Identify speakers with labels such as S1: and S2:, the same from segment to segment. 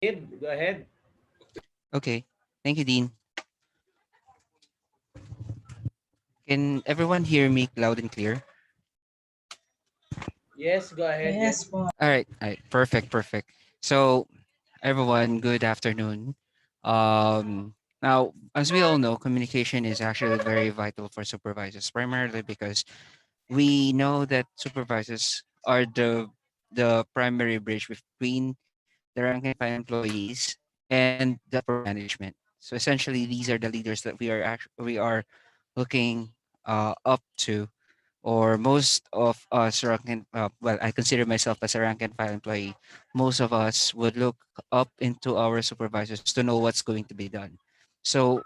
S1: Id, go ahead.
S2: Okay. Thank you, Dean. Can everyone hear me loud and clear?
S1: Yes, go ahead, Jed.
S3: Yes po.
S2: All right. All right. Perfect. Perfect. So, everyone, good afternoon. Now, as we all know, communication is actually very vital for supervisors, primarily because we know that supervisors are the primary bridge between the rank and file employees and the upper management. So essentially, these are the leaders that we are looking up to, or most of us rank and well, I consider myself as a rank and file employee. Most of us would look up into our supervisors to know what's going to be done. So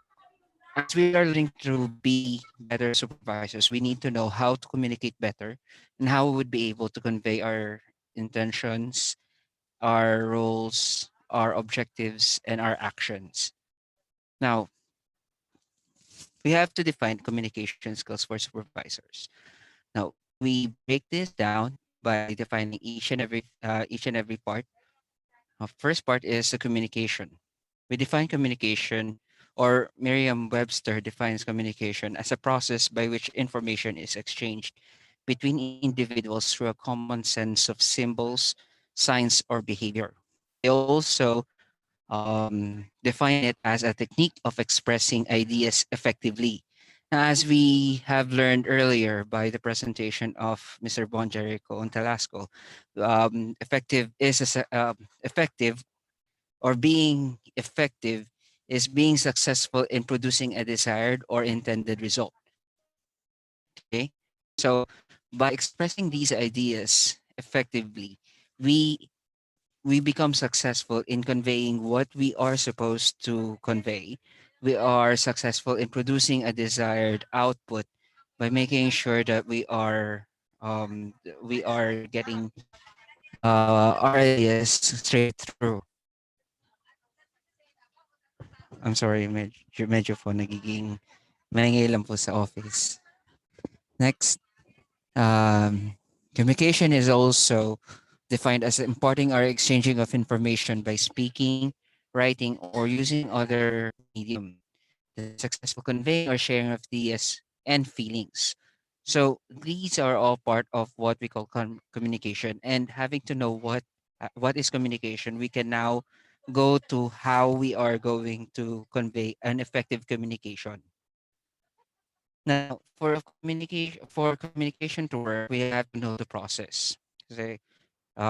S2: as we are learning to be better supervisors, we need to know how to communicate better and how we would be able to convey our intentions, our roles, our objectives, and our actions. Now, we have to define communication skills for supervisors. Now, we break this down by defining each and every part. First part is the communication. We define communication, or Merriam-Webster defines communication as a process by which information is exchanged between individuals through a common sense of symbols, signs, or behavior. They also define it as a technique of expressing ideas effectively. As we have learned earlier by the presentation of Mr. Bonjerico on Talasco, effective or being effective is being successful in producing a desired or intended result. Okay, so by expressing these ideas effectively, we we become successful in conveying what we are supposed to convey. We are successful in producing a desired output by making sure that we are getting our ideas straight through. I'm sorry, medyo po nagiging maingay lang po sa office. Next, um, communication is also defined as imparting or exchanging of information by speaking, writing, or using other medium. The successful conveying or sharing of ideas and feelings. So these are all part of what we call communication. And having to know what is communication, we can now go to how we are going to convey an effective communication. Now, for communication to work, we have to know the process. So,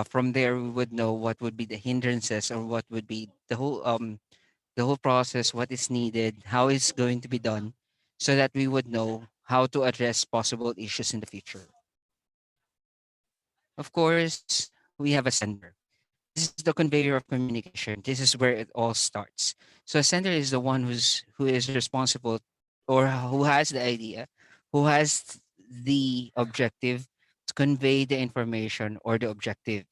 S2: from there, we would know what would be the hindrances, or what would be the whole process, what is needed, how it's going to be done, so that we would know how to address possible issues in the future. Of course, we have a sender. This is the conveyor of communication. This is where it all starts. So a sender is the one who is responsible, or who has the idea, who has the objective to convey the information or the objective.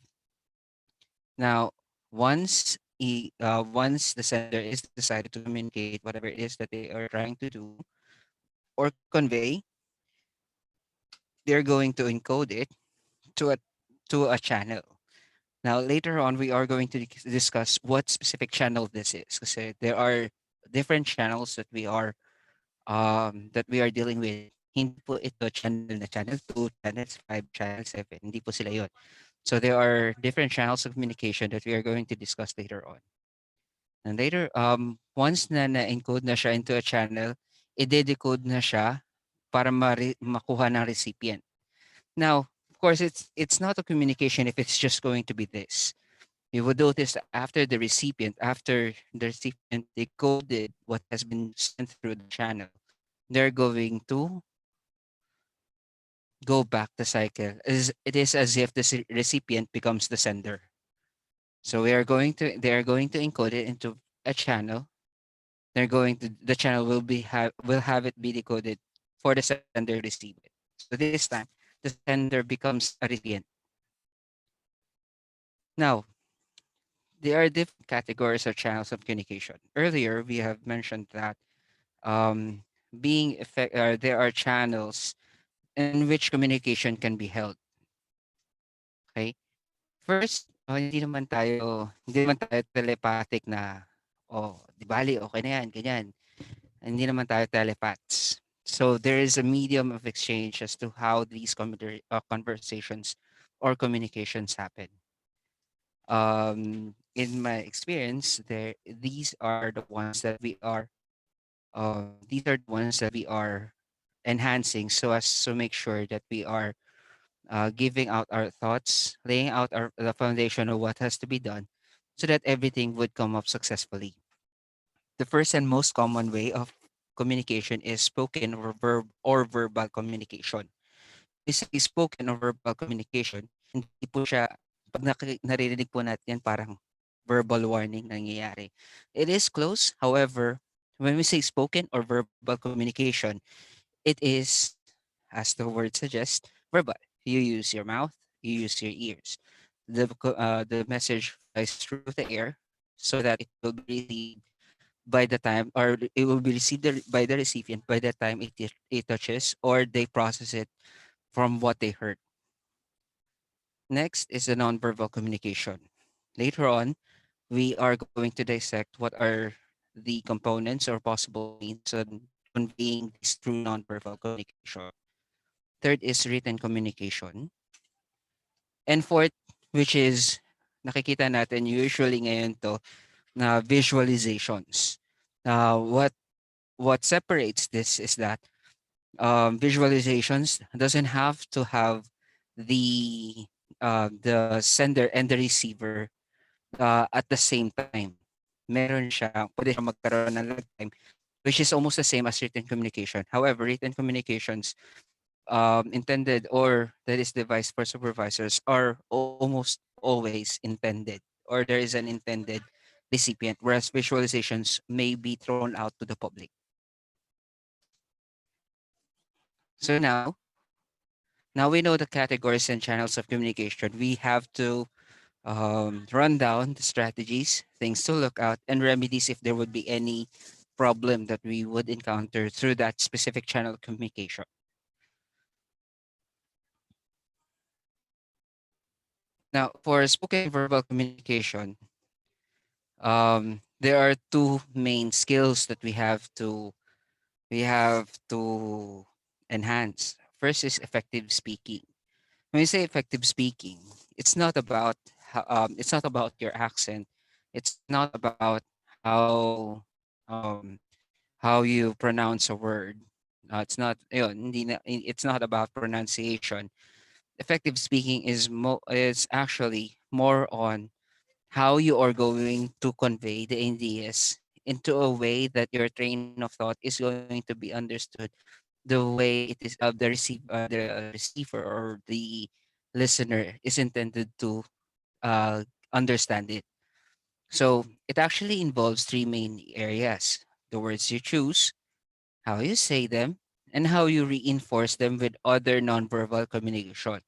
S2: Now, once the sender is decided to communicate whatever it is that they are trying to do or convey, they're going to encode it to a channel. Now, later on, we are going to discuss what specific channel this is, because there are different channels that we are dealing with. Hindi po ito channel na channel 2, channel 5, channel 7. Hindi po sila yon. So there are different channels of communication that we are going to discuss later on. And later, once na-encode na siya into a channel, i-decode na siya para makuha ng recipient. Now, of course, it's not a communication if it's just going to be this. You would notice that after the recipient decoded what has been sent through the channel, they're going to go back the cycle. It is as if the recipient becomes the sender. So they are going to encode it into a channel. The channel will have it be decoded for the sender to receive it. So this time the sender becomes a recipient. Now, there are different categories or channels of communication. Earlier we have mentioned that um there are channels in which communication can be held. Okay. First, hindi naman tayo telepathic na, "Oh, 'di bale okey na 'yan," ganyan. Hindi naman tayo telepaths. So there is a medium of exchange as to how these conversations or communications happen. In my experience, these are the ones that we are enhancing so as to make sure that we are giving out our thoughts, laying out the foundation of what has to be done, so that everything would come up successfully. The first and most common way of communication is spoken or verbal communication. When we say spoken or verbal communication, hindi po siya, pag naririnig po natin yan, parang verbal warning nangyayari. It is close. However, when we say spoken or verbal communication, it is, as the word suggests, verbal. You use your mouth, you use your ears. The message flies through the air so that it will be received by the time, or it will be received by the recipient by the time it touches or they process it from what they heard. Next is the nonverbal communication. Later on, we are going to dissect what are the components or possible means on conveying this through nonverbal communication. Third is written communication. And fourth, which is nakikita natin usually ngayon to, na visualizations. What separates this is that visualizations doesn't have to have the sender and the receiver at the same time. Pwede siya magkaroon ng lag time, which is almost the same as written communication. However, written communications intended, or that is devised for supervisors, are almost always intended, or there is an intended recipient, whereas visualizations may be thrown out to the public. So now we know the categories and channels of communication. We have to run down the strategies, things to look out, and remedies if there would be any problem that we would encounter through that specific channel of communication. Now, for spoken and verbal communication, there are two main skills that we have to enhance. First is effective speaking. When we say effective speaking, it's not about it's not about your accent. It's not about how um, how you pronounce a word. It's not yun, it's not about pronunciation. Effective speaking is actually more on how you are going to convey the ideas into a way that your train of thought is going to be understood the way it is the receiver or the listener is intended to uh, understand it. So it actually involves three main areas: the words you choose, how you say them, and how you reinforce them with other nonverbal communication.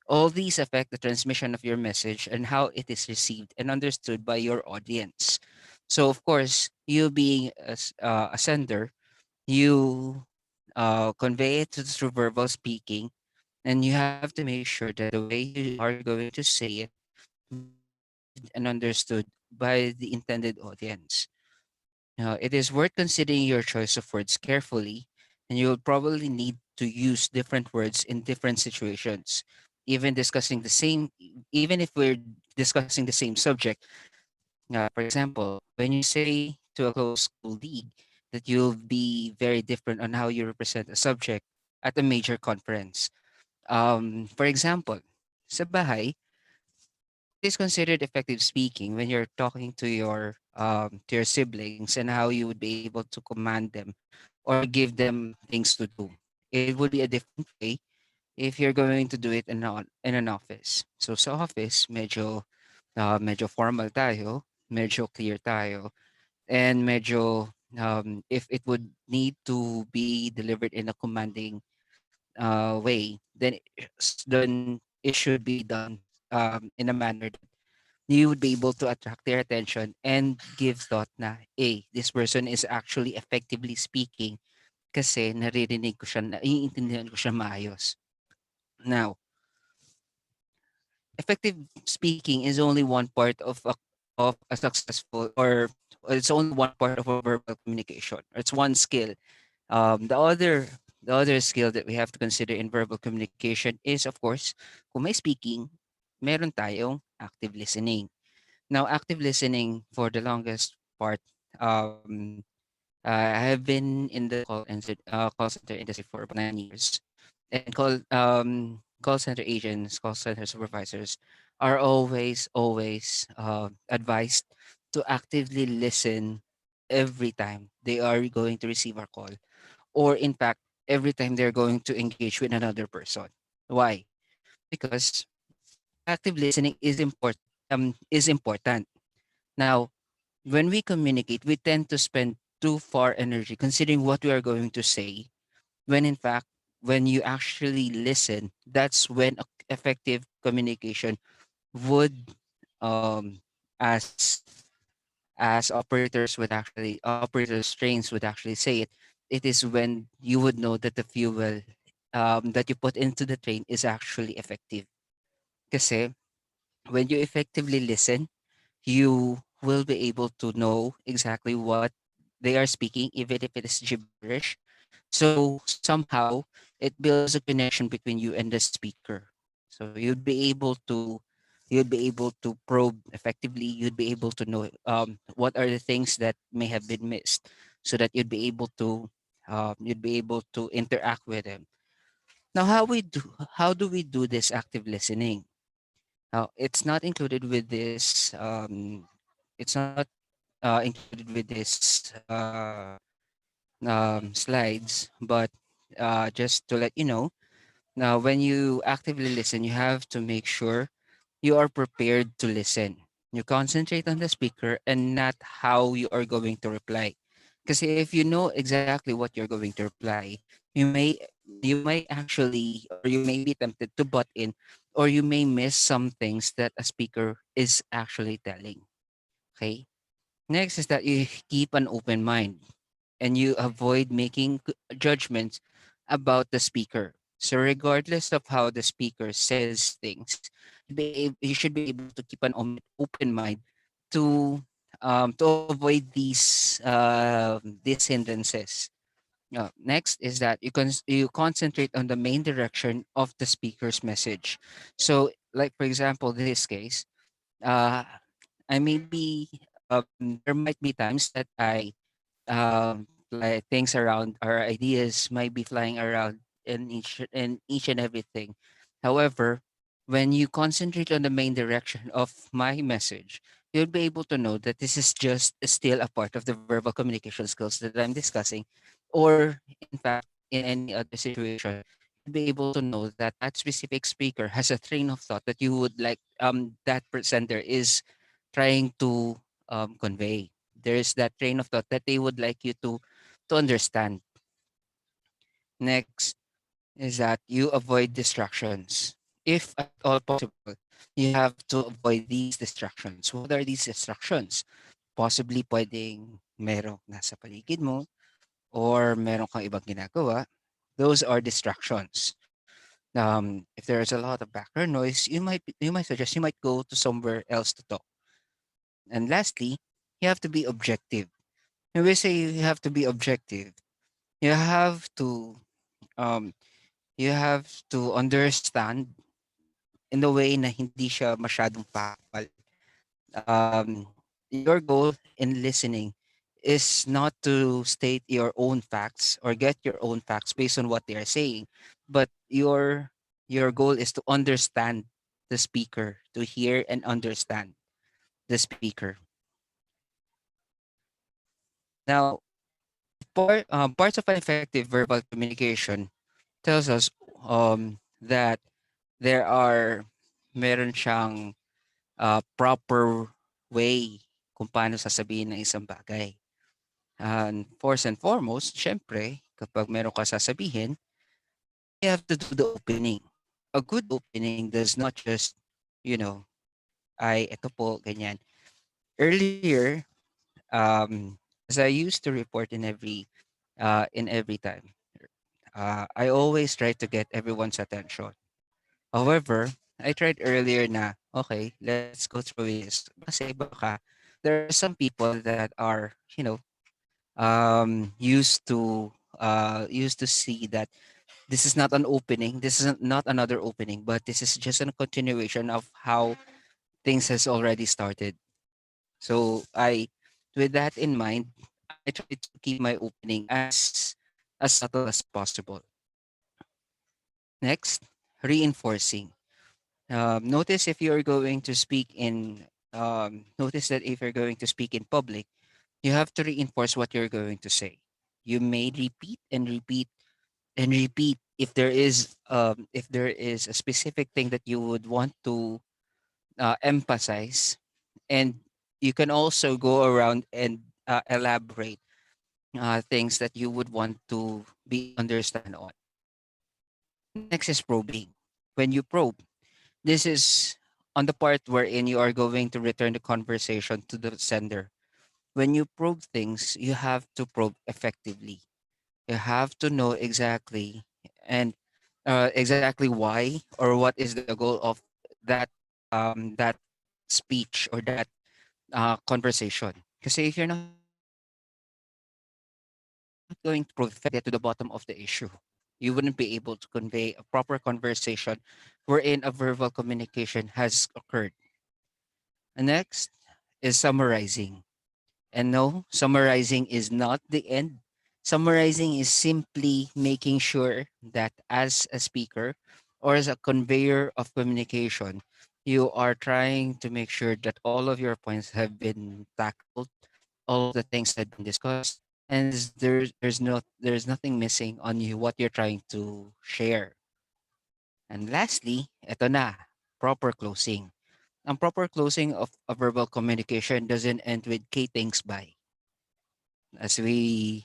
S2: All these affect the transmission of your message and how it is received and understood by your audience. So, of course, you being a sender, you convey it through verbal speaking, and you have to make sure that the way you are going to say it would be received and understood by the intended audience. Now, it is worth considering your choice of words carefully, and you will probably need to use different words in different situations. Even if we're discussing the same subject, for example, when you say to a close colleague that you'll be very different on how you represent a subject at a major conference. For example, sa bahay, what is considered effective speaking when you're talking to your siblings, and how you would be able to command them or give them things to do. It would be a different way if you're going to do it in an office. So sa office, medyo formal tayo, medyo clear tayo, and medyo if it would need to be delivered in a commanding way, then it should be done in a manner that you would be able to attract their attention and give thought na, this person is actually effectively speaking kasi naiintindihan ko siya maayos. Now, effective speaking is only one part of a successful, or it's only one part of a verbal communication. It's one skill. The other skill that we have to consider in verbal communication is, of course, kung may speaking, meron tayong active listening. Now, active listening for the longest part, um, I have been in the call center industry for about 9 years, and call center agents, call center supervisors are always advised to actively listen every time they are going to receive our call, or in fact, every time they're going to engage with another person. Why? Because active listening is important. Now, when we communicate, we tend to spend too far energy considering what we are going to say, when in fact, when you actually listen, that's when effective communication would, um as operators trains would actually say it, it is when you would know that the fuel that you put into the train is actually effective. Kasi when you effectively listen, you will be able to know exactly what they are speaking, even if it is gibberish. So somehow it builds a connection between you and the speaker. So you'd be able to probe effectively. You'd be able to know what are the things that may have been missed, so that you'd be able to interact with them. Now, how do we do this active listening? Now, it's not included with this. It's not included with this slides, but just to let you know, now when you actively listen, you have to make sure you are prepared to listen. You concentrate on the speaker and not how you are going to reply. Because if you know exactly what you're going to reply, you may actually, or you may be tempted to butt in, or you may miss some things that a speaker is actually telling. Okay. Next is that you keep an open mind and you avoid making judgments about the speaker. So regardless of how the speaker says things, you should be able to keep an open mind to avoid these hindrances. Next is that you concentrate on the main direction of the speaker's message. So, like for example, this case, uh, I may be there might be times that like things around, our ideas might be flying around in each and everything. However, when you concentrate on the main direction of my message, you'll be able to know that this is just still a part of the verbal communication skills that I'm discussing, or in fact, in any other situation, you'll be able to know that that specific speaker has a train of thought that you would like that presenter is trying to convey. There's that train of thought that they would like you to understand. Next is that you avoid distractions. If at all possible, you have to avoid these distractions. What are these distractions? Possibly pwedeng merong nasa paligid mo or meron kang ibang ginagawa. Those are distractions. If there is a lot of background noise, you might suggest you might go to somewhere else to talk. And lastly, you have to be objective. When we say you have to be objective, you have to um you have to understand in the way na hindi siya masyadong factual. Your goal in listening is not to state your own facts or get your own facts based on what they are saying, but your goal is to understand the speaker, to hear and understand the speaker. Now, parts of an effective verbal communication tells us that there are meron siyang proper way kung paano sasabihin ng isang bagay. And first and foremost, syempre, kapag meron ka sasabihin, you have to do the opening. A good opening does not just, you know, ay, eto po, ganyan. Earlier, as I used to report in every time, I always try to get everyone's attention. However, I tried earlier na, okay, let's go through with this. Kasi baka there are some people that are, used to see that this is not an opening, this is not another opening, but this is just a continuation of how things has already started. So with that in mind, I try to keep my opening as subtle as possible. Next, reinforcing. Notice if you're going to speak in notice that if you're going to speak in public, you have to reinforce what you're going to say. You may repeat and repeat and repeat if there is a specific thing that you would want to emphasize, and you can also go around and elaborate things that you would want to be understand on. Next is probing. When you probe, this is on the part wherein you are going to return the conversation to the sender. When you probe things, you have to probe effectively. You have to know and exactly why or what is the goal of that speech or that conversation. Because if you're not going to prove effectively, you wouldn't be able to get to the bottom of the issue. You wouldn't be able to convey a proper conversation wherein a verbal communication has occurred. And next is summarizing. And no, summarizing is not the end. Summarizing is simply making sure that as a speaker or as a conveyor of communication, you are trying to make sure that all of your points have been tackled, all of the things had been discussed, and there's nothing missing on you what you're trying to share. And lastly, eto na, proper closing. Ang proper closing of a verbal communication doesn't end with "K, thanks, bye." As we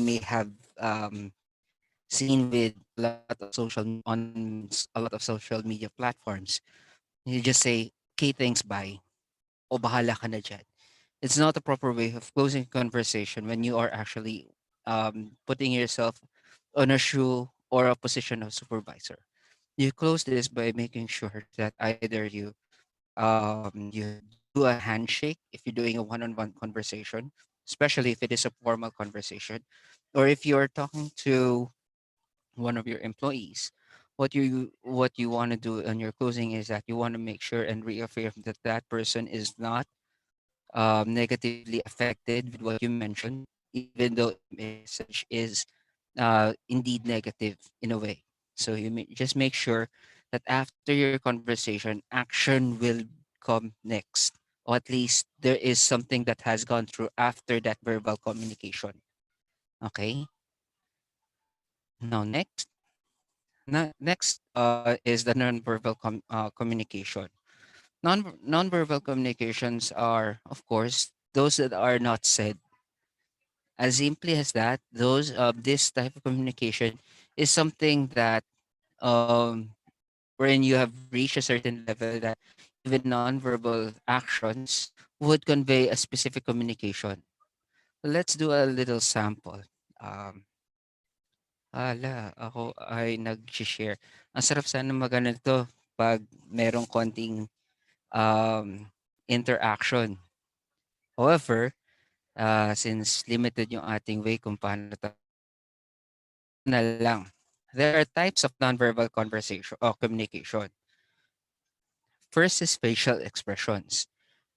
S2: may have um, seen with a lot of social media platforms, you just say "Okay, thanks, bye," o bahala ka na dyan. It's not a proper way of closing a conversation when you are actually putting yourself on a shoe or a position of supervisor. You close this by making sure that either you do a handshake if you're doing a one-on-one conversation, especially if it is a formal conversation, or if you're talking to one of your employees. What you want to do on your closing is that you want to make sure and reaffirm that that person is not negatively affected with what you mentioned, even though the message is indeed negative in a way. So just make sure that after your conversation, action will come next, or at least there is something that has gone through after that verbal communication. Okay. Now next is the nonverbal communication. Nonverbal communications are, of course, those that are not said. As simply as that, those this type of communication is something that wherein you have reached a certain level that even nonverbal actions would convey a specific communication. Let's do a little sample. Um, ako ay nag-share. Ang sarap sana magganito pag merong konting um, interaction. However, since limited yung ating way kung paano tayo mag-share, ito na lang. There are types of nonverbal conversation or communication. First is facial expressions.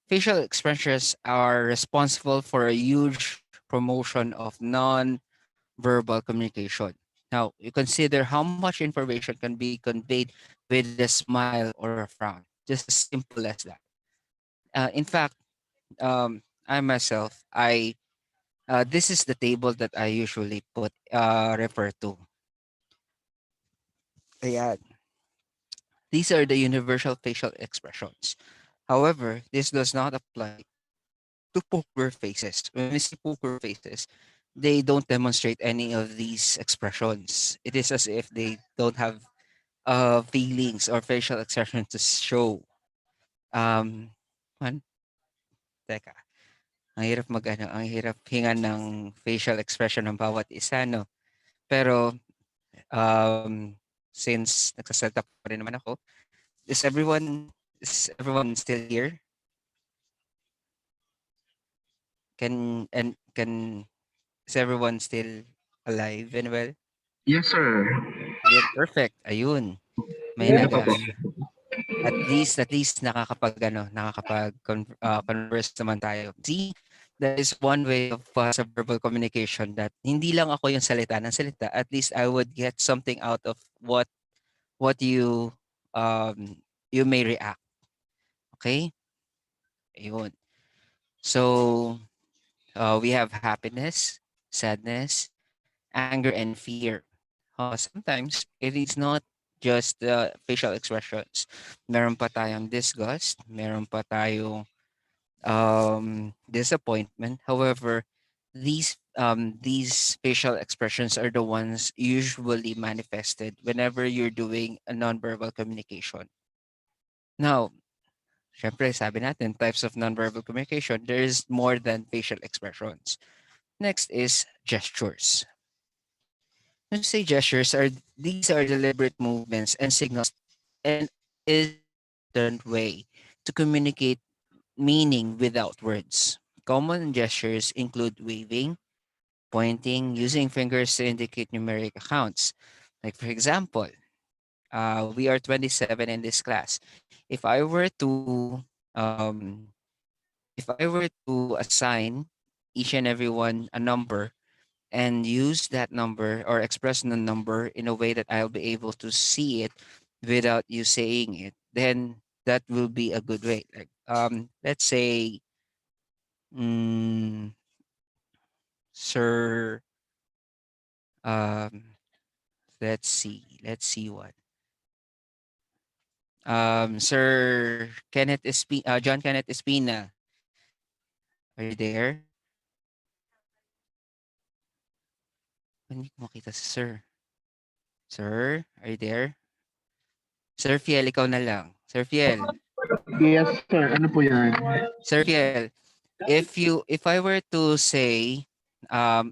S2: Facial expressions are responsible for a huge promotion of non-verbal communication. Now, you consider how much information can be conveyed with a smile or a frown. Just as simple as that. In fact, I myself, I this is the table that I usually refer to. Ayan. These are the universal facial expressions. However, this does not apply to poker faces. When we see poker faces, they don't demonstrate any of these expressions. It is as if they don't have feelings or facial expression to show. Um, man, teka. Ang hirap hingan ng facial expression ng bawat isa, no? Pero, since nagsa-set up pa rin naman ako, is everyone still here? Can is everyone still alive and well?
S3: Yes, sir.
S2: Yeah, perfect. Ayun. May
S3: Ano pa po?
S2: at least converse naman tayo. See, that is one way of sa verbal communication that hindi lang ako yung salita ng salita. At least I would get something out of what you may react. Okay? Ayun. So, we have happiness, sadness, anger, and fear. Sometimes it is not just the facial expressions. Meron pa tayong disgust, meron pa tayong disappointment. However, these facial expressions are the ones usually manifested whenever you're doing a nonverbal communication. Now, syempre, sabi natin, types of nonverbal communication, there is more than facial expressions. Next is gestures. When we say gestures, these are deliberate movements and signals, and is an important way to communicate meaning without words. Common gestures include waving, pointing, using fingers to indicate numeric accounts. Like for example, we are 27 in this class. If I were to um, if I were to assign each and every one a number and use that number or express the number in a way that I'll be able to see it without you saying it, then that will be a good way. Like let's say, mm, Sir, um, let's see what. Sir John Kenneth Espina, are you there? Hindi ko makita si Sir. Sir, are you there? Sir Fiel, ikaw na lang. Sir Fiel.
S3: Yes, sir. Ano po yan?
S2: Sir Fiel, if I were to say, how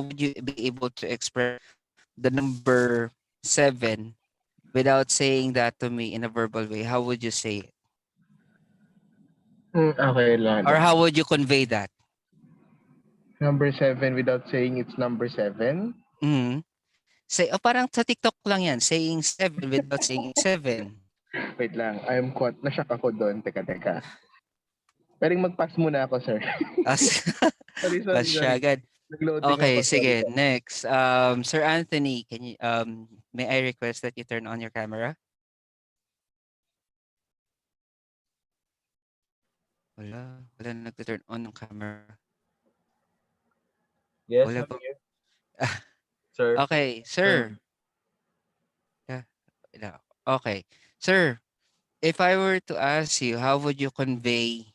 S2: would you be able to express the number 7 without saying that to me in a verbal way? How would you say it?
S3: Okay lang.
S2: Or how would you convey that?
S3: Number 7 without saying it's number 7?
S2: Mhm. Parang sa TikTok lang yan, saying 7 without saying it's 7.
S3: Wait lang. I'm caught. Na-shock ako doon. Teka. Pwedeng mag-pass muna ako, sir.
S2: As
S3: Sorry,
S2: Pas siya
S3: sorry.
S2: agad.
S3: Nag-loading
S2: Okay,
S3: ako. Sorry.
S2: sige, next. Sir Anthony, may I request that you turn on your camera? Wala nagtu-turn on ng camera.
S1: Yes,
S2: Wala
S1: I'm
S2: ba?
S1: here, sir.
S2: Okay,
S1: Turn on.
S2: sir. Yeah, wala. Okay. Sir, if I were to ask you, how would you convey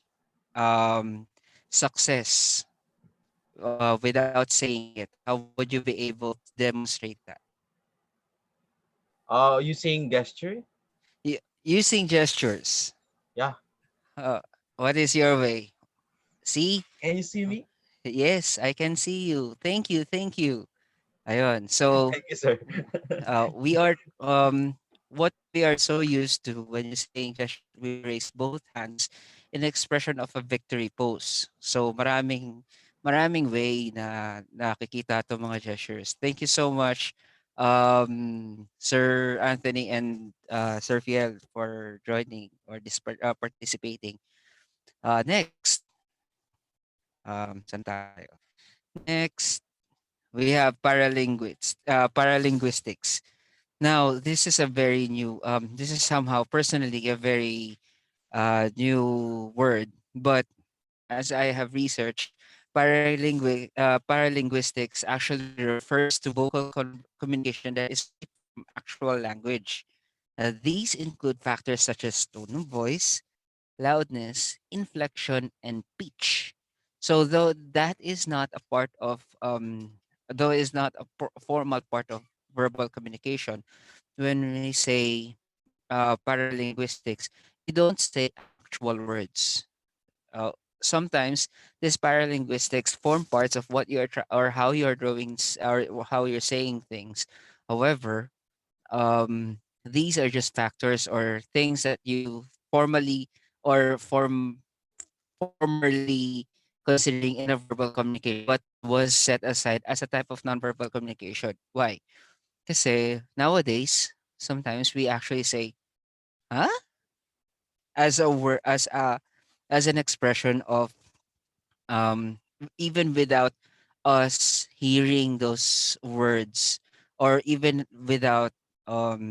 S2: um success without saying it? How would you be able to demonstrate that?
S1: You saying gesture?
S2: Using gestures.
S1: Yeah.
S2: Uh, what is your way? See?
S1: Can you see
S2: Uh,
S1: me?
S2: Yes, I can see you. Thank you, thank you. Ayun. So,
S1: Thank you, sir.
S2: we are what we are so used to when you're saying gestures, we raise both hands in expression of a victory pose. So, maraming way na nakikita to mga gestures. Thank you so much, Sir Anthony and Sir Fiel for joining or participating. Next, saan tayo? Next, we have paralinguistics. Now, this is a very new, this is somehow personally a very new word, but as I have researched, paralinguistics actually refers to vocal communication that is distinct from actual language. These include factors such as tone of voice, loudness, inflection, and pitch. So though is not a formal part of verbal communication, when we say paralinguistics, we don't say actual words. Uh, Sometimes these paralinguistics form parts of what or how you're drawing or how you're saying things. However, These are just factors or things that you formally or formerly considering in a verbal communication but was set aside as a type of nonverbal communication. Why? Kasi nowadays, sometimes we actually say, huh? As a word, as an expression of even without us hearing those words or even without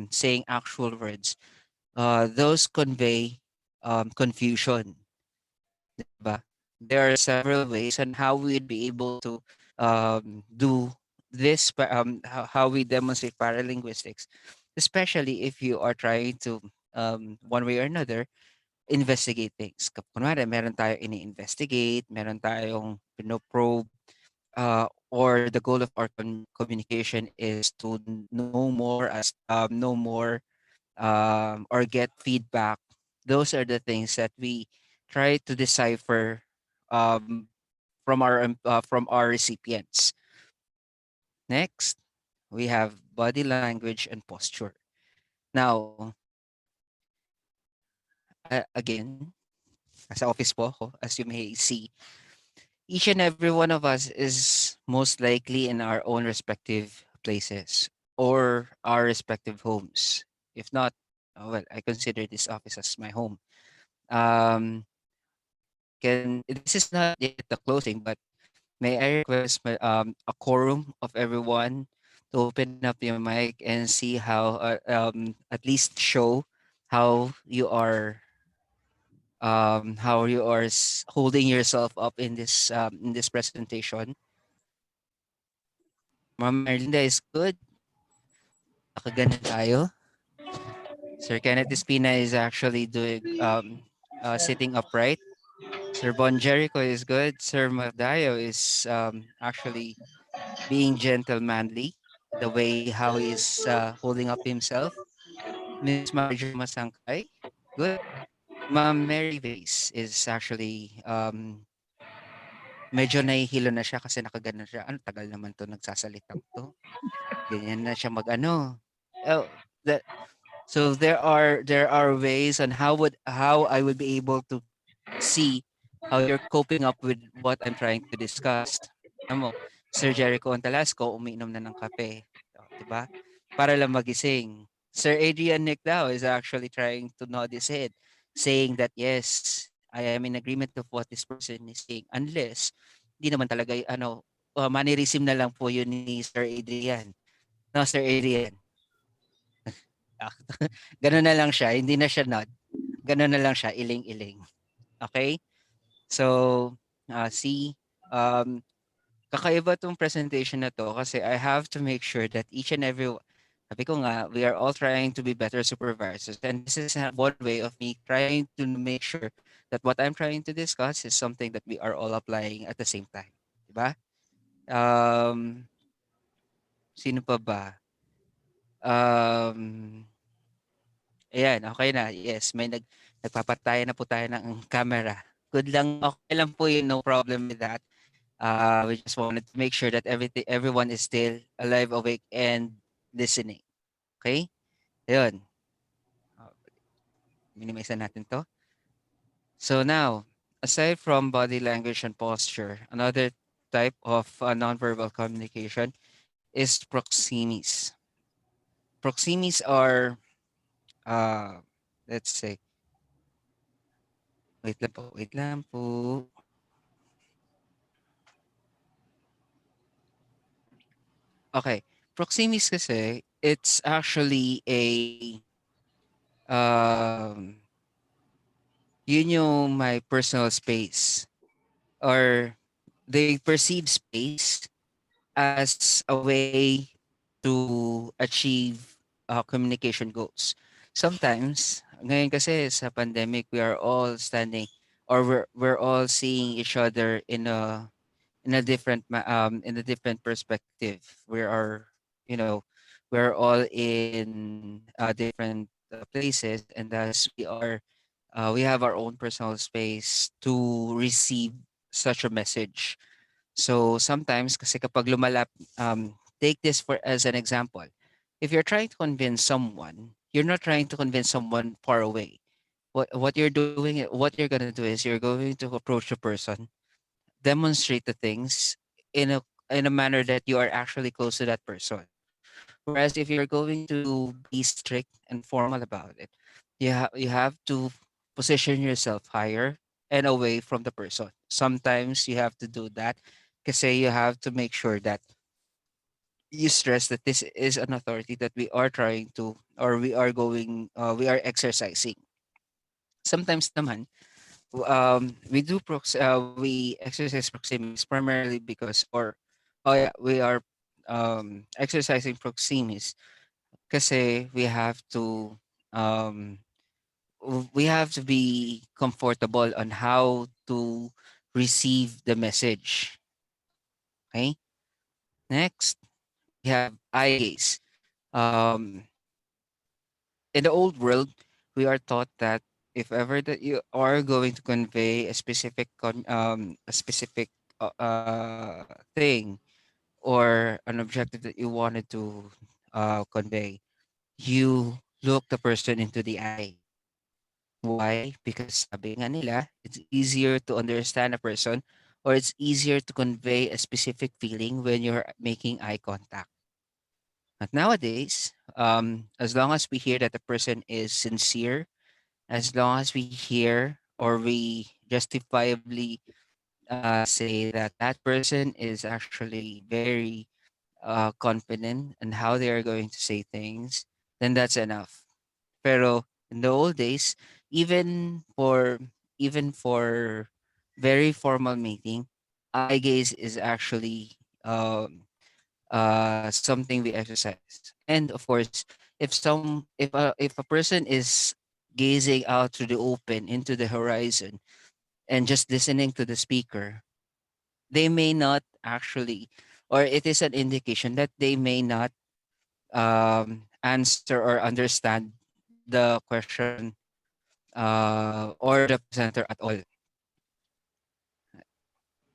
S2: saying actual words, those convey confusion, 'di ba? There are several ways on how we'd be able to do this, how we demonstrate paralinguistics, especially if you are trying to, one way or another, investigate things. Kunwari, meron tayo ini-investigate, meron tayong pinoprobe, or the goal of our communication is to know more, or get feedback. Those are the things that we try to decipher um, from our recipients. Next, we have body language and posture. Now, again, as a office po ako, as you may see, each and every one of us is most likely in our own respective places or our respective homes. If not, well, I consider this office as my home. Um, can this is not yet the closing, but may I request a quorum of everyone to open up your mic and see at least show how you are holding yourself up in this presentation. Ma'am Erlinda is good. Nakaganan tayo. Sir Kenneth Espina is actually doing sitting upright. Sir Bon Jericho is good. Sir Magdayo is actually being gentlemanly, the way how he is holding up himself. Miss Marjo Masangkay, good. Ma'am Mary Vase is actually medyo nahihilo na siya kasi nakaganon siya. Ano, tagal naman 'to nagsasalitang 'to. Ganyan na siya mag-ano. Oh, that so there are ways on how I would be able to see how you're coping up with what I'm trying to discuss. Alam mo, Sir Jericho Antalasco umiinom na ng kape, oh, 'di ba? Para lang magising. Sir Adrian Nicdao is actually trying to nod his head, saying that yes, I am in agreement of what this person is saying. Unless, di naman talaga mannerism na lang po yun ni Sir Adrian. No, Sir Adrian. Ah, Gano'n na lang siya, hindi na siya nod. Gano'n na lang siya, iling-iling. Okay? So, see, um, kakaiba 'tong presentation na 'to kasi I have to make sure that each and every sabi ko nga, we are all trying to be better supervisors, and this is one way of me trying to make sure that what I'm trying to discuss is something that we are all applying at the same time, 'di ba? Um, Sino pa ba? Um Ayan, okay na. Yes, nagpapatayan na po tayo ng camera. Good lang, okay lang po yun, no problem with that. We just wanted to make sure that everyone is still alive, awake, and listening. Okay? Ayun. Uh, Minimize na natin to. So now, aside from body language and posture, another type of nonverbal communication is proximis. Proximis are, uh, let's say, wait lang po. Okay. Proximis kasi, it's actually um, yun yung my personal space or they perceive space as a way to achieve communication goals. Sometimes, ngayon kasi sa pandemic, we are all standing or we're all seeing each other in a different perspective. We're all in different places, and thus we have our own personal space to receive such a message. So sometimes kasi take this for as an example. If you're trying to convince someone, you're not trying to convince someone far away. What you're gonna do is you're going to approach a person, demonstrate the things in a manner that you are actually close to that person. Whereas if you're going to be strict and formal about it, you have to position yourself higher and away from the person. Sometimes you have to do that because you have to make sure that you stress that this is an authority that we are trying to, or we are exercising. Sometimes naman, we exercise proximis primarily because, or oh yeah, we are exercising proximis kasi um we have to be comfortable on how to receive the message. Okay. Next, we have eye gaze. Um, in the old world, we are taught that if ever that you are going to convey a specific thing or an objective that you wanted to convey, you look the person into the eye. Why? Because sabi nga nila, it's easier to understand a person or it's easier to convey a specific feeling when you're making eye contact. But nowadays, as long as we hear that the person is sincere, as long as we hear or we justifiably say that that person is actually very confident in how they are going to say things, then that's enough. Pero in the old days, even for even for very formal meeting, eye gaze is actually something we exercise. And of course, if a person is gazing out to the open into the horizon and just listening to the speaker, they may not actually, or it is an indication that they may not answer or understand the question or the presenter at all.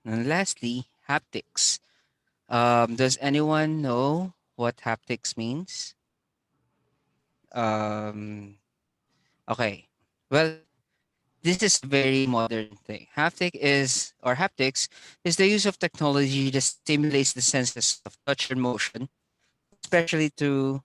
S2: And lastly, haptics. Does anyone know what haptics means? Um, okay. Well, this is a very modern thing. Haptics is the use of technology that stimulates the senses of touch and motion, especially to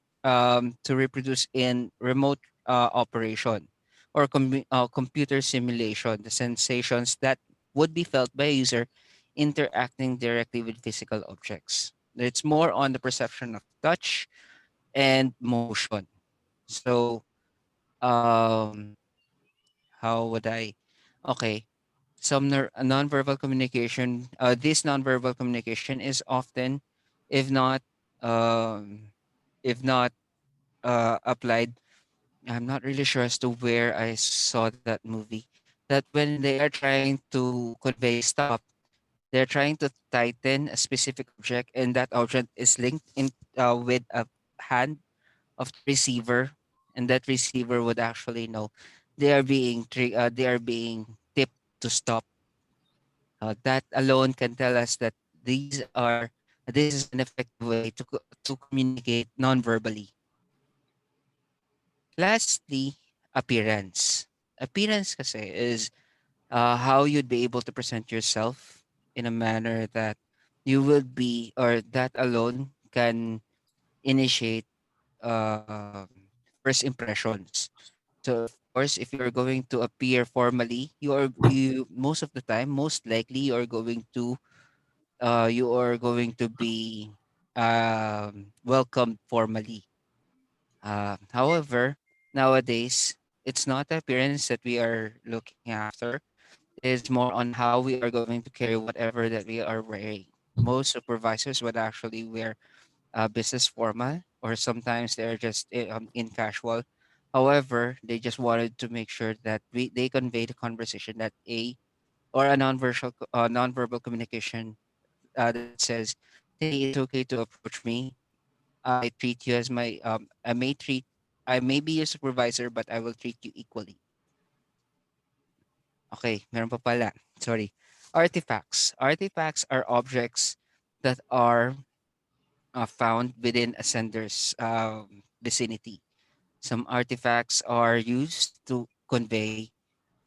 S2: reproduce in remote operation or computer simulation the sensations that would be felt by a user interacting directly with physical objects. It's more on the perception of touch and motion. So, um, how would I? Okay, nonverbal communication. This nonverbal communication is often, if not, um, if not applied. I'm not really sure as to where I saw that movie. That when they are trying to convey stop, they're trying to tighten a specific object, and that object is linked in with a hand of the receiver, and that receiver would actually know they are being tipped to stop. That alone can tell us that this is an effective way to communicate non-verbally. Lastly, appearance. Appearance kasi is how you'd be able to present yourself in a manner that you will be, or that alone can initiate first impressions. So of course, if you're going to appear formally, you most of the time, most likely you are going to be welcomed formally. However, nowadays it's not the appearance that we are looking after. It's more on how we are going to carry whatever that we are wearing. Most supervisors would actually wear business formal, or sometimes they're just in casual. However, they just wanted to make sure that they convey the conversation that a nonverbal communication that says, "Hey, it's okay to approach me. I treat you as I may be your supervisor, but I will treat you equally." Okay, meron pa pala. Sorry. Artifacts. Artifacts are objects that are found within a sender's vicinity. Some artifacts are used to convey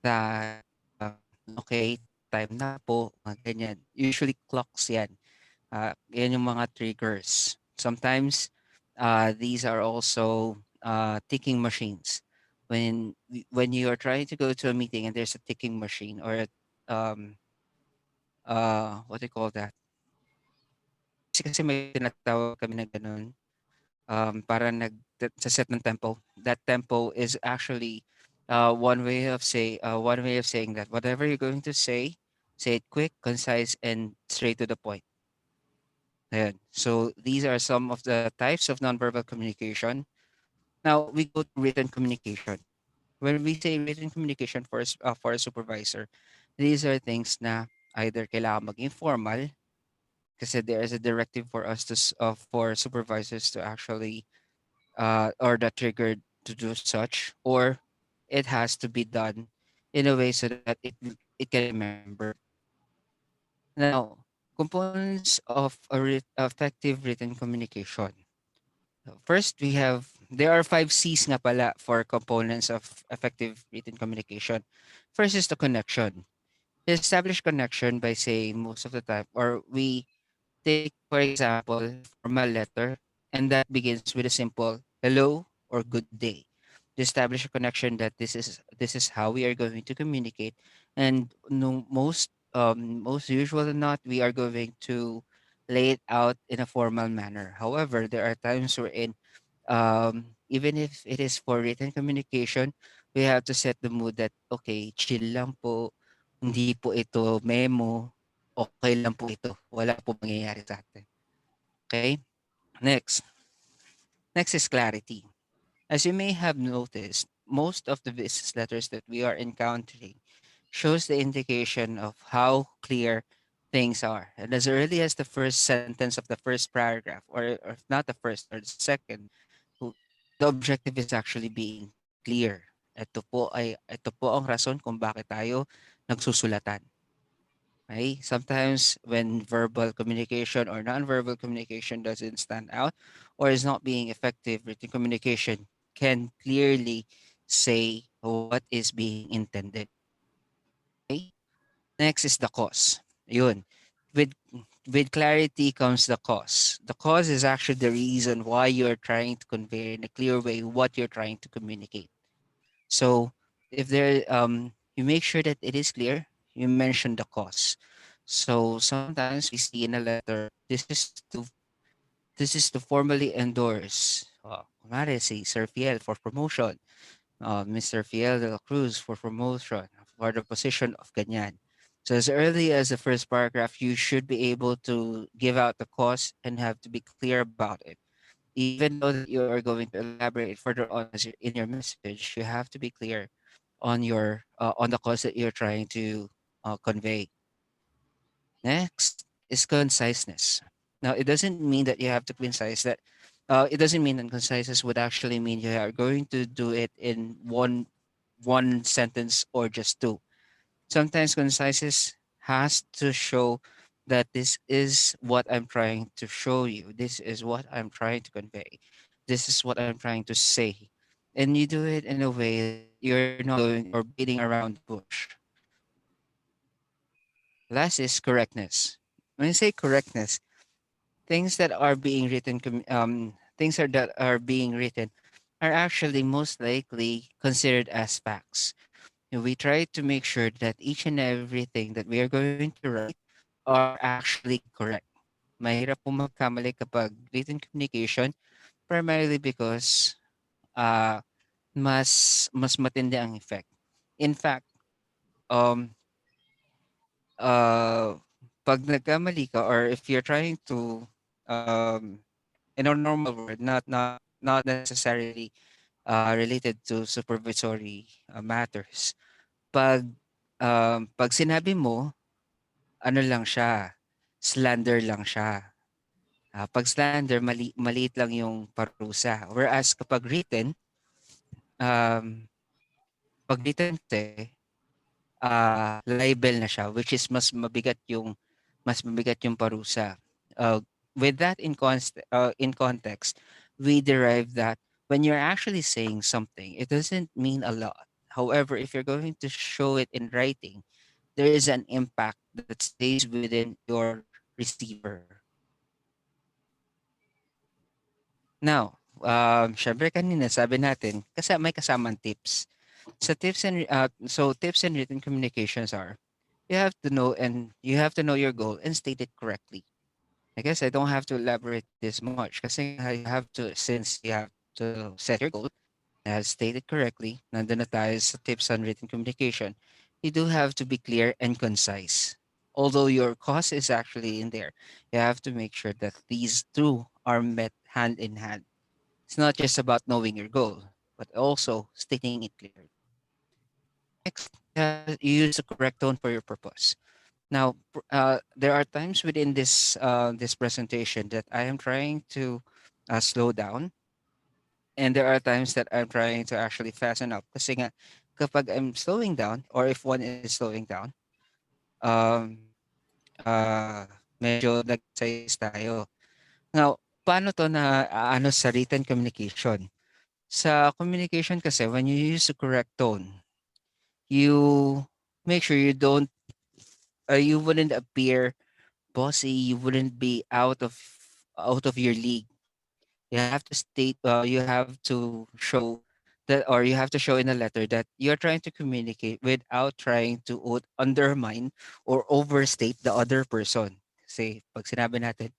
S2: that, okay, time na po, mga ganyan. Usually clocks yan. Yan yung mga triggers. Sometimes, these are also ticking machines. When you are trying to go to a meeting and there's a ticking machine or a, um, what do you call that? Kasi may tinatawag kami na ganun, para sa set ng tempo. That tempo is actually one way of saying that whatever you're going to say it quick, concise, and straight to the point. Ayan. So these are some of the types of nonverbal communication. Now we go to written communication. When we say written communication for a supervisor, these are things na either kailangan maging formal kasi there is a directive for us for supervisors to actually or that triggered to do such, or it has to be done in a way so that it can be remembered. Now, components of effective written communication. First, there are 5 C's nga pala for components of effective written communication. First is the connection. Establish connection by saying most of the time, or we take, for example, a formal letter, and that begins with a simple hello or good day. To establish a connection that this is how we are going to communicate, and no, most usual than not, we are going to lay it out in a formal manner. However, there are times wherein even if it is for written communication, we have to set the mood that okay, chill lang po, hindi po ito memo, okay lang po ito. Wala po mangyayari sa atin. Okay? Next. Next is clarity. As you may have noticed, most of the business letters that we are encountering shows the indication of how clear things are. And as early as the first sentence of the first paragraph, or if not the first or the second, the objective is actually being clear. Ito po ang rason kung bakit tayo nagsusulatan. Okay? Sometimes when verbal communication or non-verbal communication doesn't stand out or is not being effective, written communication can clearly say what is being intended. Okay? Next is the cause. Yun. With with clarity comes the cause. The cause is actually the reason why you're trying to convey in a clear way what you're trying to communicate. So if you make sure that it is clear, you mention the cause. So sometimes we see in a letter, this is to formally endorse, kunwari si Sir Fiel for promotion, Mr. Fiel de la Cruz for promotion for the position of ganyan. So as early as the first paragraph, you should be able to give out the cause and have to be clear about it. Even though that you are going to elaborate further on in your message, you have to be clear on the cause that you're trying to convey. Next is conciseness. Now, it doesn't mean that you have to concise that. It doesn't mean that conciseness would actually mean you are going to do it in one sentence or just two. Sometimes conciseness has to show that this is what I'm trying to show you. This is what I'm trying to convey. This is what I'm trying to say. And you do it in a way that you're not going or beating around the bush. Last is correctness. When I say correctness, things that are being written are actually most likely considered as facts. We try to make sure that each and everything that we are going to write are actually correct. Mahirap po magkamali kapag written communication primarily because uh, mas matindi ang effect. In fact, um, uh, pag nagkamali ka or if you're trying to in a normal word, not necessarily related to supervisory matters. Pag pag sinabi mo, ano lang siya, slander lang siya. Pag slander, maliit lang yung parusa. Whereas kapag written, um, pag written kasi, libel na siya, which is mas mabigat yung parusa. Uh, with that in context, we derive that When you're actually saying something, it doesn't mean a lot. However, if you're going to show it in writing, there is an impact that stays within your receiver. Now, syempre kanina sabi natin, may kasamang tips. So tips and written communications are, you have to know your goal and state it correctly. I guess I don't have to elaborate this much kasi nga you have to, since you have to set your goal, as stated correctly, nandun na tayo sa tips on written communication, you do have to be clear and concise. Although your cause is actually in there, you have to make sure that these two are met hand in hand. It's not just about knowing your goal, but also stating it clearly. Next, you use the correct tone for your purpose. Now, there are times within this presentation that I am trying to slow down, and there are times that I'm trying to actually fasten up. Kasi nga, kapag I'm slowing down, or if one is slowing down, um, medyo nag-size tayo. Now, paano to na ano sa written communication? Sa communication kasi, when you use the correct tone, you make sure you wouldn't appear bossy, you wouldn't be out of your league. You have to show that, or you have to show in a letter that you're trying to communicate without trying to undermine or overstate the other person. Say, pag sinabi natin,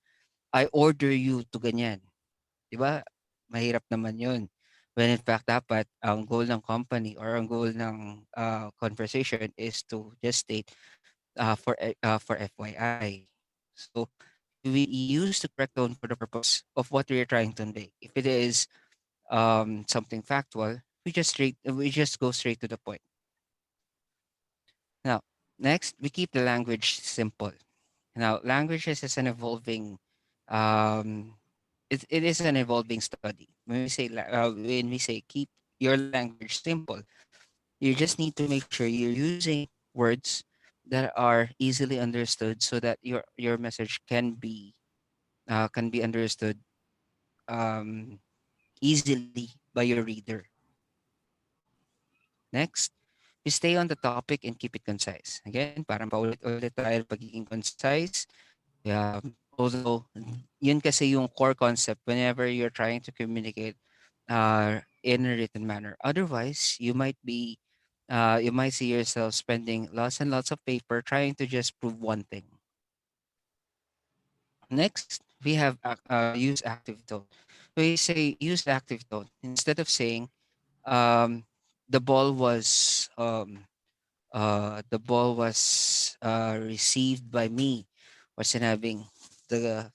S2: I order you to ganyan. Di ba? Mahirap naman yun. When in fact, dapat ang goal ng company or ang goal ng conversation is to just state for FYI. So we use the correct tone for the purpose of what we are trying to convey. If it is something factual, we just go straight to the point. Now, next, we keep the language simple. Now, languages is an evolving um it is an evolving study. When we say keep your language simple, you just need to make sure you're using words that are easily understood so that your message can be understood um, easily by your reader. Next, we stay on the topic and keep it concise. Again, parang paulit-ulit tayo pagiging concise. Although, yun kasi yung core concept whenever you're trying to communicate in a written manner. Otherwise, you might see yourself spending lots and lots of paper trying to just prove one thing. Next, we have use active tone. We say use active tone instead of saying um, the ball was received by me, or sinabing the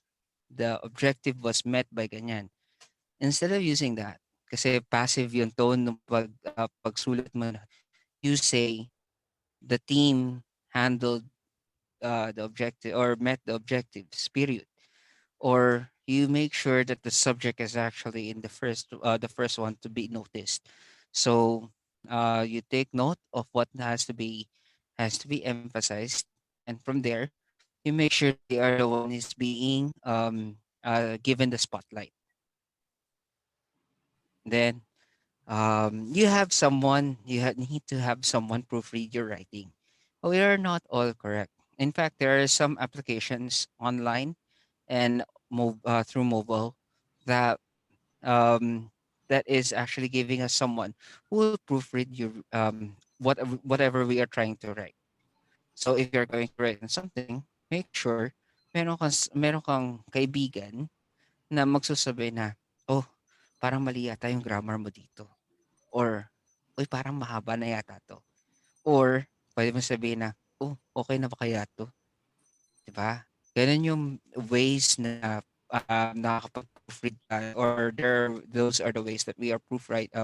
S2: the objective was met by ganyan. Instead of using that, kasi passive yung tone ng pagsulat mo na, you say the team handled the objective or met the objectives, period. Or you make sure that the subject is actually in the first one to be noticed. So you take note of what has to be emphasized, and from there you make sure they are the one is being given the spotlight. Then need to have someone proofread your writing. We are not all correct. In fact, there are some applications online and through mobile that um, that is actually giving us someone who will proofread whatever we are trying to write. So if you're going to write on something, make sure meron kang kaibigan na magsasabi na, oh, parang mali yata yung grammar mo dito. Or, uy, parang mahaba na yata to. Or, pwede mo sabihin na, oh, okay na ba kaya to? 'Di ba? Ganun yung ways na nakakapag-proofread tayo, or those are the ways that we are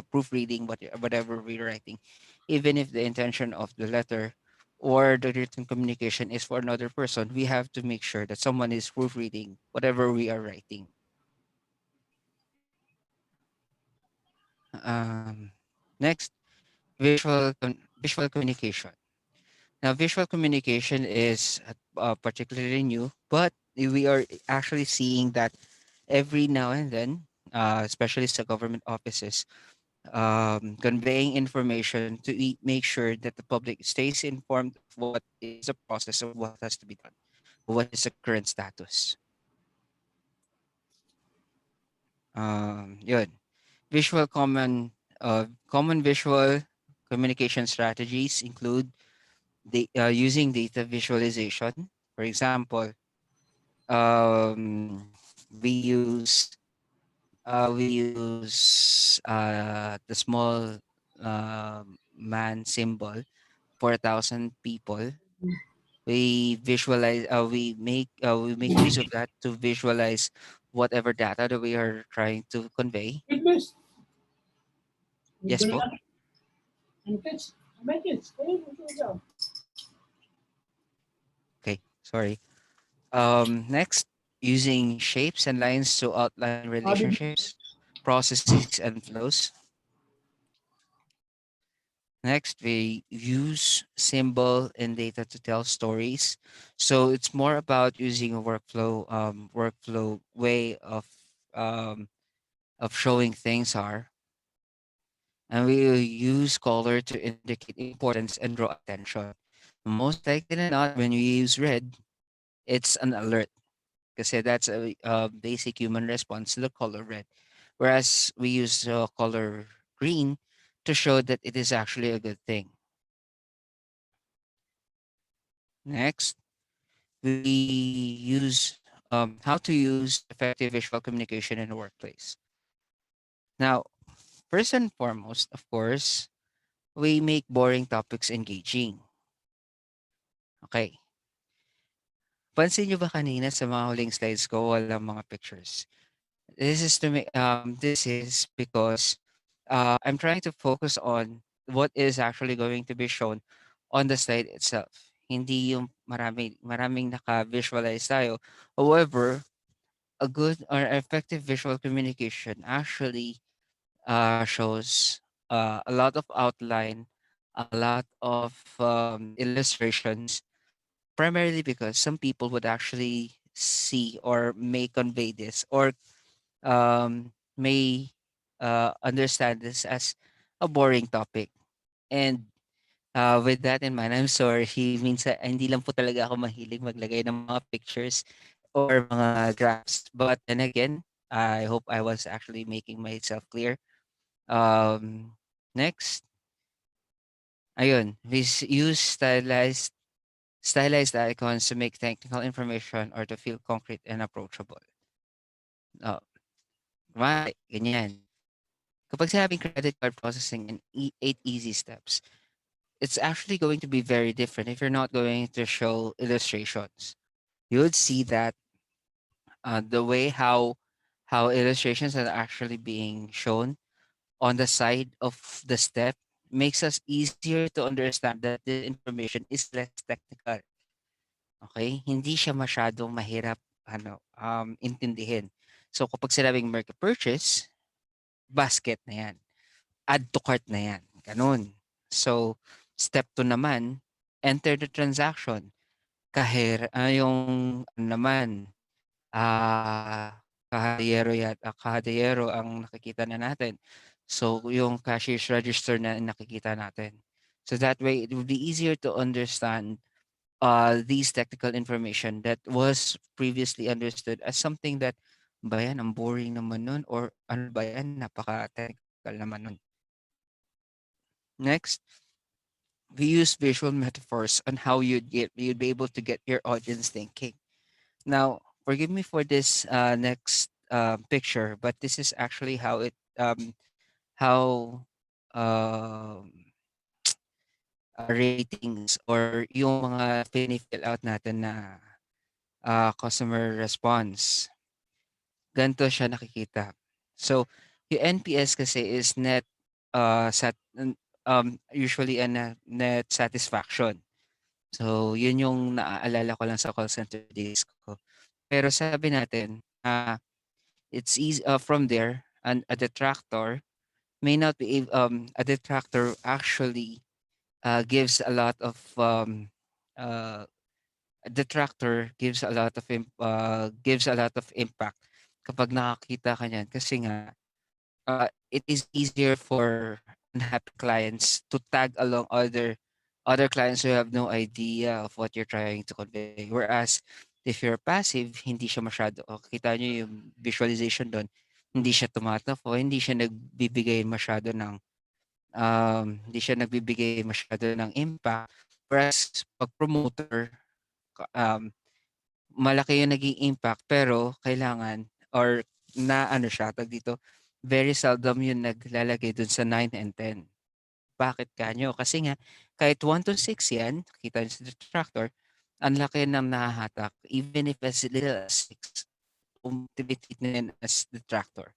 S2: proofreading whatever we're writing. Even if the intention of the letter or the written communication is for another person, we have to make sure that someone is proofreading whatever we are writing. Um, Next, visual communication. Now, visual communication is particularly new, but we are actually seeing that every now and then. especially sa government offices, conveying information to make sure that the public stays informed of what is the process of what has to be done, what is the current status. Yun. Visual common visual communication strategies include using data visualization. For example, um, we use the small man symbol for 1,000 people. We make use of that to visualize whatever data that we are trying to convey. Yes, po. Okay, sorry. Next, using shapes and lines to outline relationships, processes, and flows. Next, we use symbol and data to tell stories. So it's more about using a workflow way um, of showing things are. And we will use color to indicate importance and draw attention. Most likely than not, when we use red, it's an alert. Kasi that's a basic human response to the color red. Whereas we use color green to show that it is actually a good thing. Next, we use how to use effective visual communication in the workplace. Now, first and foremost, of course, we make boring topics engaging. Okay. Pansin nyo ba kanina sa mga huling slides ko, walang mga pictures? This is because I'm trying to focus on what is actually going to be shown on the slide itself. Hindi yung maraming naka-visualize tayo. However, a good or effective visual communication actually shows a lot of outline, a lot of illustrations, primarily because some people would actually see or may convey this or may understand this as a boring topic. And with that in mind, I'm sorry, minsan hindi lang po talaga ako mahilig maglagay ng mga pictures or mga graphs. But then again, I hope I was actually making myself clear. Next, ayun, use stylized icons to make technical information or to feel concrete and approachable. Uh, Kunwari, ganyan. Kapag sinabing credit card processing in 8 easy steps, it's actually going to be very different if you're not going to show illustrations. You would see that the way how illustrations are actually being shown on the side of the step makes us easier to understand that this information is less technical. Okay? Hindi siya masyadong mahirap intindihin. So kapag sinabing make a purchase, basket na yan. Add to cart na yan. Ganun. So, step 2 naman, enter the transaction. Yung ano naman, kahadiyero ang nakikita na natin. So, yung cashier's register na nakikita natin. So that way, it would be easier to understand these technical information that was previously understood as something that, ba yan, ang boring naman nun, or ano ba yan, napaka-technical naman nun. Next, we use visual metaphors on how you'd be able to get your audience thinking. Now, forgive me for this next picture, but this is actually how um, ratings or yung mga fill out natin na customer response. Ganito siya nakikita. So, yung NPS kasi is usually a net satisfaction. So, yun yung naaalala ko lang sa call center days ko. Pero sabi natin, it's easy from there, and a detractor may not be a detractor actually gives a lot of uh, a detractor gives a lot of gives a lot of impact kapag nakakita ka niyan kasi nga it is easier for unhappy clients to tag along other clients who have no idea of what you're trying to convey. Whereas if you're passive, hindi siya masyado, kita nyo yung visualization doon, hindi siya tumatafo, hindi siya nagbibigay masyado ng impact. Whereas pag promoter, malaki yung naging impact pero kailangan or na ano siya, tag dito, very seldom yung naglalagay dun sa 9 and 10. Bakit kanyo? Kasi nga, kahit 1 to 6 yan, kita nyo sa detractor, ang laki ng nahahatak, even if as little as 6, motivate na yan as detractor.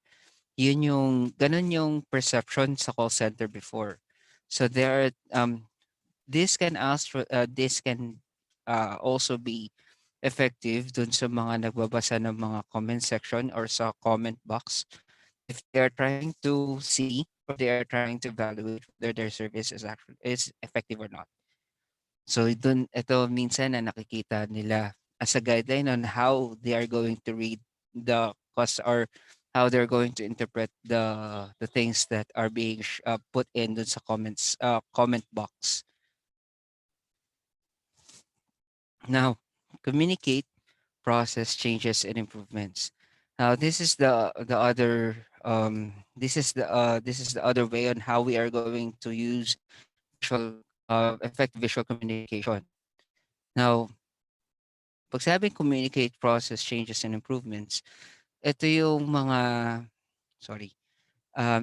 S2: Ganun yung perception sa call center before. So this can also be effective dun sa mga nagbabasa ng mga comment section or sa comment box if they are trying to see or they are trying to evaluate whether their service is effective or not. So ito minsan na nakikita nila as a guideline on how they are going to read the cost or how they're going to interpret the things that are being put in dun sa comment box. Now, communicate process changes and improvements. Now, this is the other way on how we are going to use effective visual communication. Now, pag sabing communicate process changes and improvements, ito yung mga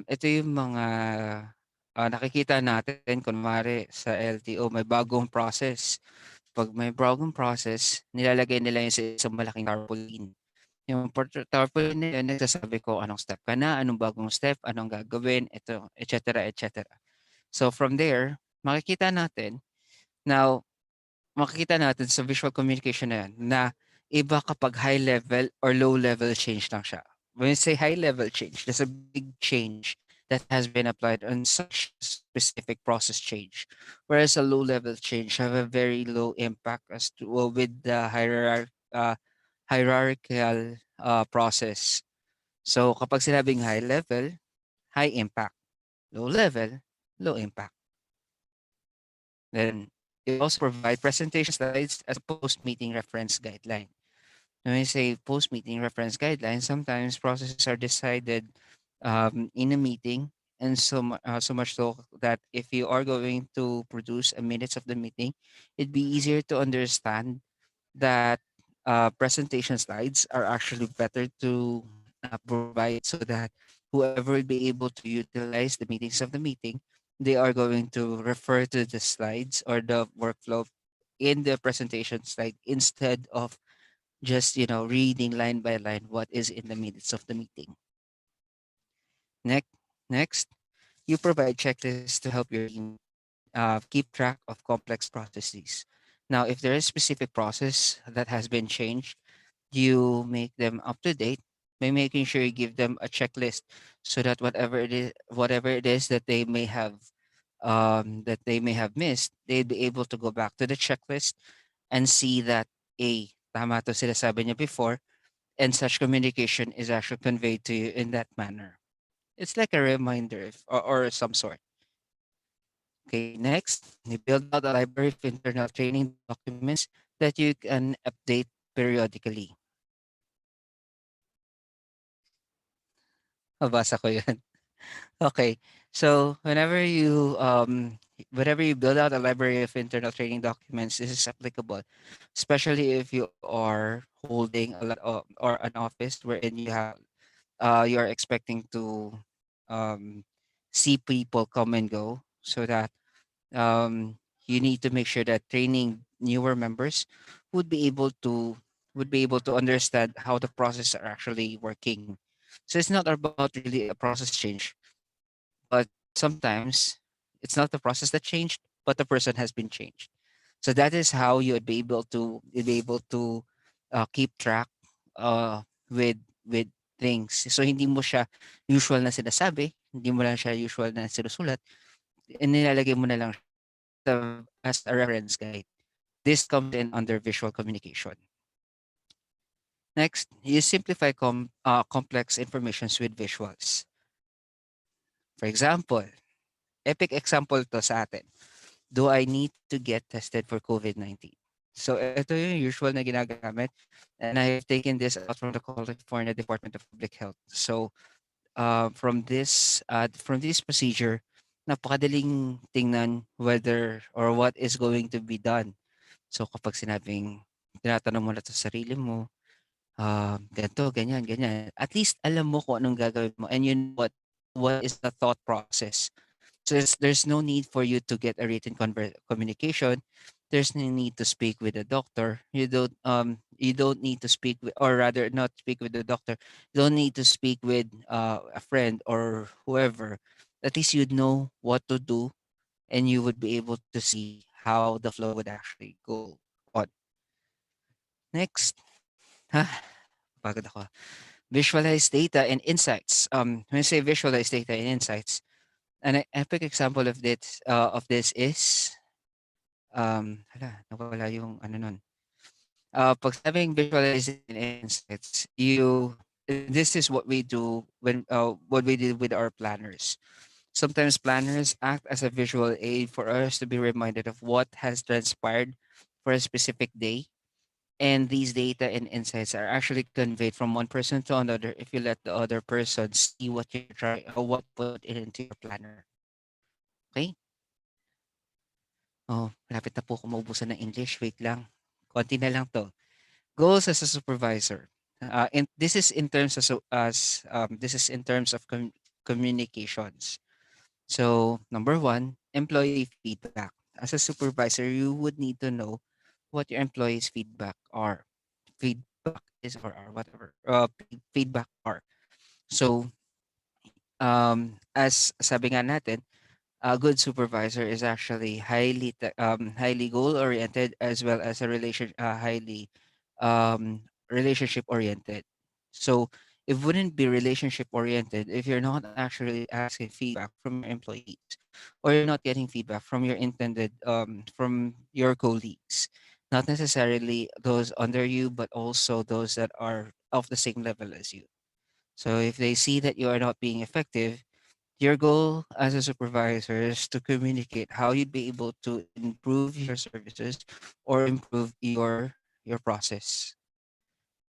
S2: ito yung mga nakikita natin kunwari sa LTO may bagong process. Pag may bagong process, nilalagay nila yun sa isang malaking tarpaulin. Yung tarpaulin na yun, nagsasabi ko anong step ka na, anong bagong step, anong gagawin, ito, etc. etc. So from there, now, makikita natin sa visual communication na yan na iba kapag high level or low level change lang siya. When you say high level change, there's a big change that has been applied on such specific process change. Whereas a low level change have a very low impact as to with the hierarchical process. So kapag sinabing high level, high impact. Low level, low impact. Then it also provide presentation slides as a post-meeting reference guideline. When we say post-meeting reference guidelines, sometimes processes are decided in a meeting, and so much so that if you are going to produce a minutes of the meeting, it'd be easier to understand that presentation slides are actually better to provide so that whoever will be able to utilize the meetings of the meeting, they are going to refer to the slides or the workflow in the presentation slide instead of just reading line by line what is in the minutes of the meeting. Next, you provide checklists to help your team keep track of complex processes. Now, if there is specific process that has been changed, you make them up to date by making sure you give them a checklist so that whatever it is that they may have missed, they'd be able to go back to the checklist and see that tama to sinasabi niya before, and such communication is actually conveyed to you in that manner. It's like a reminder or some sort. Okay, next, you build out a library of internal training documents that you can update periodically. Mabasa ko yun. Okay. So whenever you build out a library of internal training documents, this is applicable, especially if you are holding a lot of or an office wherein you are expecting to um see people come and go, so that you need to make sure that training newer members would be able to understand how the process are actually working. So it's not about really a process change, but sometimes it's not the process that changed, but the person has been changed. So that is how you'd be able to keep track uh, with things. So hindi mo siya usual na sinasabi, hindi mo lang siya usual na sinusulat, nilalagay mo na lang as a reference guide. This comes in under visual communication. Next, you simplify complex informations with visuals. For example, epic example to sa atin. Do I need to get tested for COVID-19? So ito yung usual na ginagamit, and I have taken this out from the California Department of Public Health. So from this procedure, napakadaling tingnan whether or what is going to be done. So kapag sinabing tinatanong mo na to sa sarili mo, ganito, ganyan, ganyan. At least alam mo kung anong gagawin mo, and you know what is the thought process. So there's no need for you to get a written communication. There's no need to speak with a doctor. You don't need to speak with, or rather not speak with the doctor. You don't need to speak with a friend or whoever. At least you'd know what to do, and you would be able to see how the flow would actually go on. Next, pagod ako. Visualize data and insights. When I say visualize data and insights, an epic example of this is nawala yung ano nun. Pag sabing visualizing and insights, this is what we do what we did with our planners. Sometimes planners act as a visual aid for us to be reminded of what has transpired for a specific day. And these data and insights are actually conveyed from one person to another if you let the other person see what you're trying or what you put it into your planner. Okay? Oh, malapit na po ako maubusan ng English. Wait lang. Konti na lang to. Goals as a supervisor. And this is in terms this is in terms of communications. So number one, employee feedback. As a supervisor, you would need to know what your employees' feedback is or are whatever feedback are. So as sabi nga natin, a good supervisor is actually highly goal oriented as well as a highly relationship oriented. So it wouldn't be relationship oriented if you're not actually asking feedback from your employees, or you're not getting feedback from from your colleagues, not necessarily those under you but also those that are of the same level as you. So if they see that you are not being effective, your goal as a supervisor is to communicate how you'd be able to improve your services or improve your process.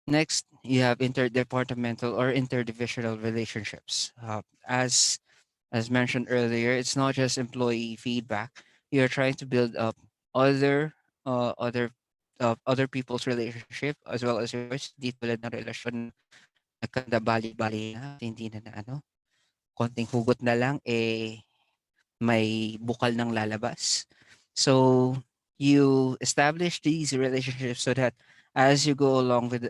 S2: Next, you have interdepartmental or interdivisional relationships. As mentioned earlier, it's not just employee feedback. You're trying to build up other other other people's relationship as well as yours. Di tulad ng relasyon na nagkanda-bali-bali na at hindi na ano, konting hugot na lang may bukal ng lalabas. So you establish these relationships so that as you go along the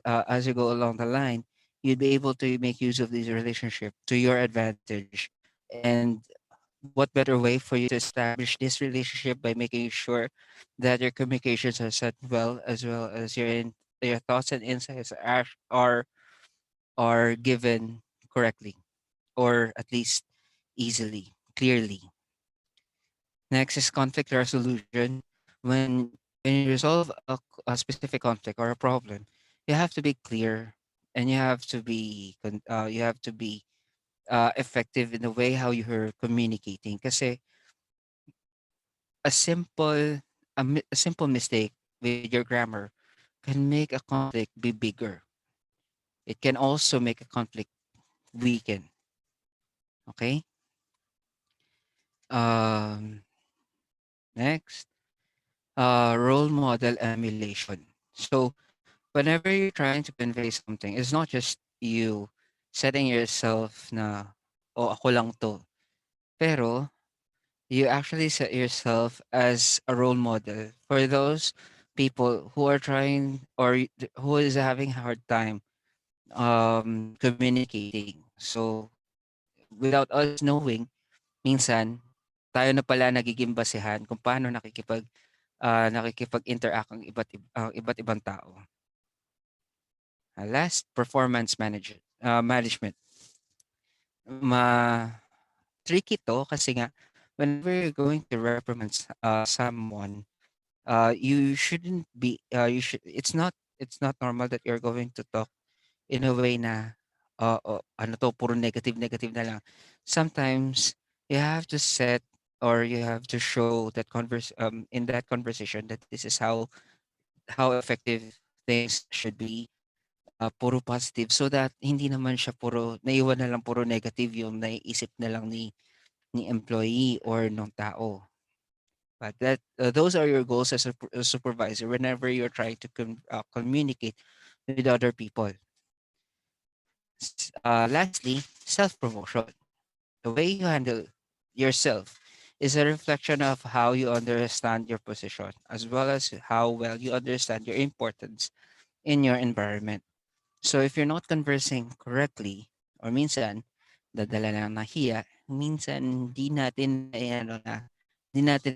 S2: line, you'd be able to make use of these relationships to your advantage. And what better way for you to establish this relationship by making sure that your communications are set well as your thoughts and insights are given correctly, or at least easily, clearly. Next is conflict resolution. When you resolve a specific conflict or a problem, you have to be clear, and you have to be effective in the way how you're communicating. Kasi a simple mistake with your grammar can make a conflict be bigger. It can also make a conflict weaken. Okay. Um, Next, role model emulation. So whenever you're trying to convey something, it's not just you setting yourself na, oh, ako lang to. Pero you actually set yourself as a role model for those people who are trying who is having a hard time communicating. So without us knowing, minsan tayo na pala nagiging basehan kung paano nakikipag-interact ang iba't ibang tao. Last, management. Tricky to kasi nga whenever you're going to reprimand someone, you shouldn't be you should it's not normal that you're going to talk in a way na, ano 'to, puro negative, negative na lang. Sometimes you have to set or you have to show that in that conversation that this is how effective things should be, puro positive so that hindi naman siya puro naiwan na lang puro negative yung naiisip na lang ni employee or nung tao. But those are your goals as a supervisor whenever you're trying to communicate with other people. Lastly, self-promotion. The way you handle yourself is a reflection of how you understand your position, as well as how well you understand your importance in your environment. So if you're not conversing correctly, or minsan, dadala lang ng hiya, minsan di natin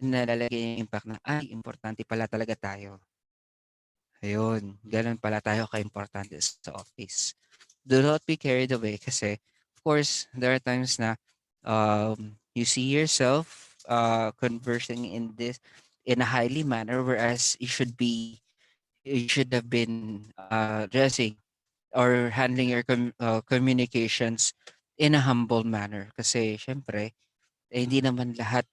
S2: nalalagay yung impact na, ay, importante pala talaga tayo. Ayun, ganun pala tayo ka-importante sa office. Do not be carried away kasi, of course, there are times na you see yourself conversing in a highly manner, whereas you should have been dressing or handling your communications in a humble manner. Kasi, syempre, hindi naman lahat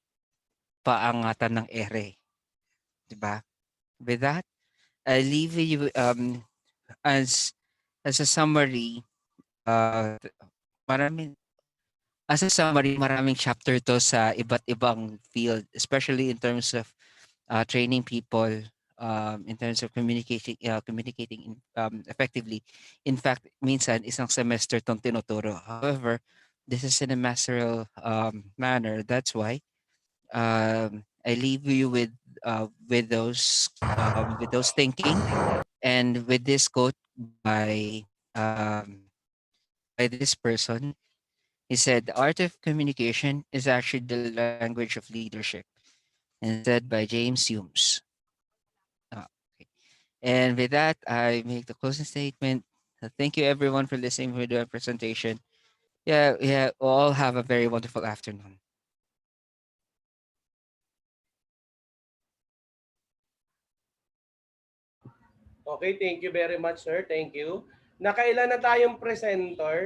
S2: paangatan ng ere, 'di ba? With that, I leave you as as a summary, maraming maraming chapter 'to sa iba't ibang field, especially in terms of training people, in terms of communicating effectively. In fact, minsan isang semester 'tong tinuturo. However, this is in a masteral manner. That's why I leave you with those thinking and with this quote by this person. He said, "The art of communication is actually the language of leadership," and said by James Humes. Okay. And with that, I make the closing statement. Thank you everyone for listening to the presentation. Yeah, yeah, all have a very wonderful afternoon.
S4: Okay, thank you very much, sir. Thank you. Nakailan na tayong presenter?